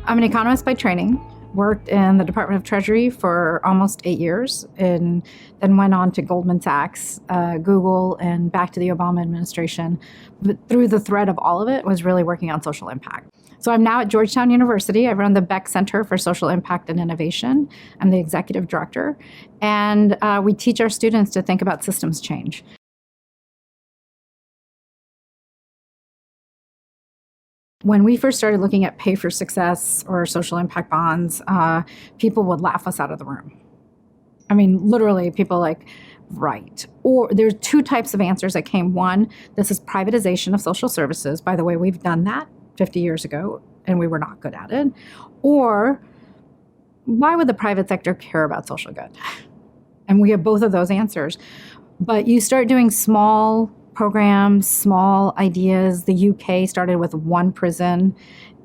I'm an economist by training, worked in the Department of Treasury for almost 8 years, and then went on to Goldman Sachs, Google, and back to the Obama administration. But through the thread of all of it was really working on social impact. So I'm now at Georgetown University. I run the Beeck Center for Social Impact and Innovation. I'm the executive director, and we teach our students to think about systems change. When we first started looking at pay for success or social impact bonds, people would laugh us out of the room. I mean, literally, people like, right. Or there's two types of answers that came. One, this is privatization of social services. By the way, we've done that 50 years ago, and we were not good at it. Or, why would the private sector care about social good? And we have both of those answers. But you start doing small programs, small ideas. The UK started with one prison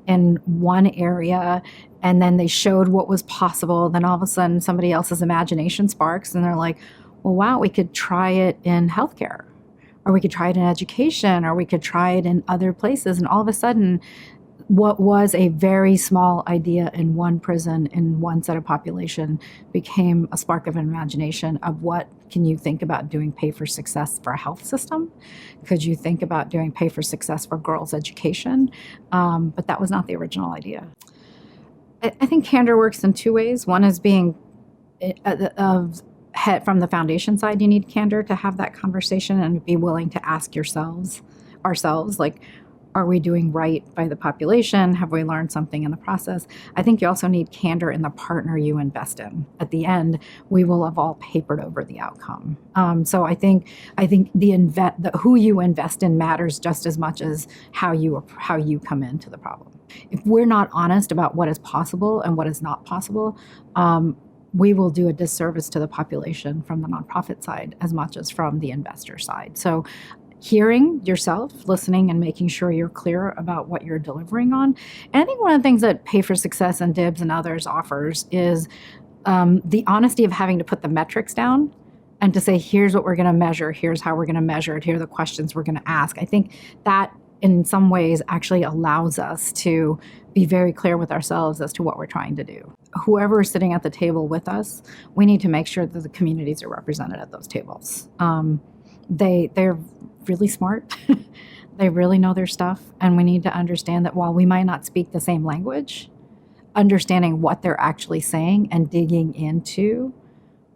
in one area, and then they showed what was possible. Then all of a sudden, somebody else's imagination sparks, and they're like, well, wow, we could try it in healthcare, or we could try it in education, or we could try it in other places. And all of a sudden, what was a very small idea in one prison, in one set of population, became a spark of imagination of what can you think about doing pay for success for a health system? Could you think about doing pay for success for girls' education? But that was not the original idea. I think Candor works in two ways. One is being from the foundation side, you need candor to have that conversation and be willing to ask ourselves, like, are we doing right by the population? Have we learned something in the process? I think you also need candor in the partner you invest in. At the end, we will have all papered over the outcome. So I think who you invest in matters just as much as how you come into the problem. If we're not honest about what is possible and what is not possible, we will do a disservice to the population from the nonprofit side as much as from the investor side. So hearing yourself, listening, and making sure you're clear about what you're delivering on. And I think one of the things that Pay for Success and DIBS and others offers is the honesty of having to put the metrics down and to say, here's what we're going to measure, here's how we're going to measure it, here are the questions we're going to ask. I think that in some ways actually allows us to be very clear with ourselves as to what we're trying to do. Whoever is sitting at the table with us, we need to make sure that the communities are represented at those tables. They're really smart. They really know their stuff. And we need to understand that while we might not speak the same language, understanding what they're actually saying and digging into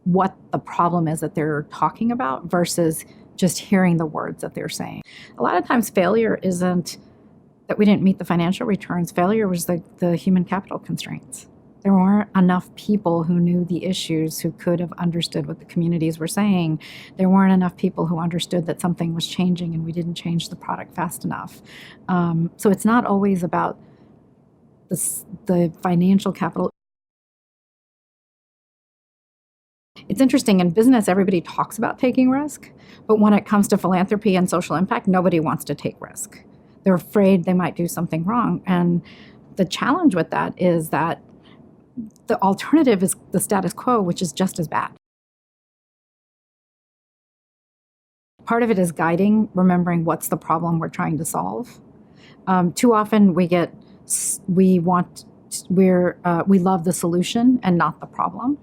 what the problem is that they're talking about versus just hearing the words that they're saying. A lot of times failure isn't that we didn't meet the financial returns. Failure was the human capital constraints. There weren't enough people who knew the issues, who could have understood what the communities were saying. There weren't enough people who understood that something was changing and we didn't change the product fast enough. So it's not always about the financial capital. It's interesting, in business, everybody talks about taking risk, but when it comes to philanthropy and social impact, nobody wants to take risk. They're afraid they might do something wrong. And the challenge with that is that the alternative is the status quo, which is just as bad. Part of it is guiding, remembering what's the problem we're trying to solve. Too often we love the solution and not the problem.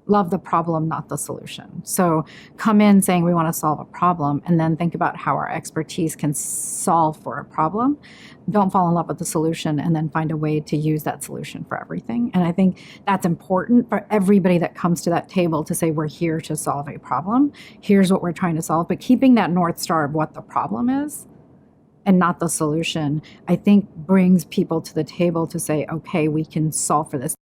Love the problem, not the solution. So come in saying we want to solve a problem and then think about how our expertise can solve for a problem. Don't fall in love with the solution and then find a way to use that solution for everything. And I think that's important for everybody that comes to that table to say we're here to solve a problem. Here's what we're trying to solve. But keeping that North Star of what the problem is and not the solution, I think brings people to the table to say, okay, we can solve for this.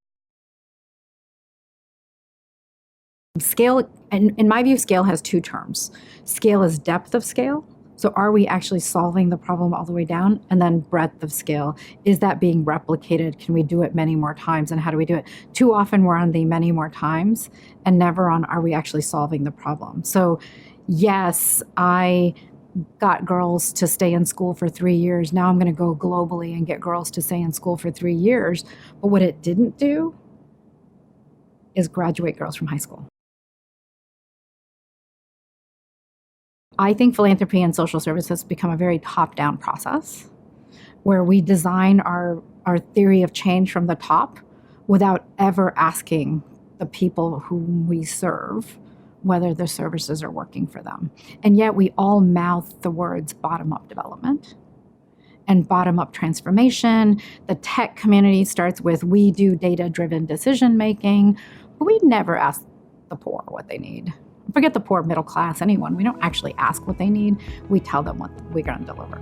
Scale, and in my view, scale has two terms. Scale is depth of scale. So are we actually solving the problem all the way down? And then breadth of scale. Is that being replicated? Can we do it many more times? And how do we do it? Too often we're on the many more times and never on are we actually solving the problem? So yes, I got girls to stay in school for 3 years. Now I'm going to go globally and get girls to stay in school for 3 years. But what it didn't do is graduate girls from high school. I think philanthropy and social services become a very top-down process where we design our our theory of change from the top without ever asking the people whom we serve whether the services are working for them. And yet we all mouth the words bottom-up development and bottom-up transformation. The tech community starts with, we do data-driven decision-making, but we never ask the poor what they need. Forget the poor, middle class, anyone. We don't actually ask what they need. We tell them what we're going to deliver.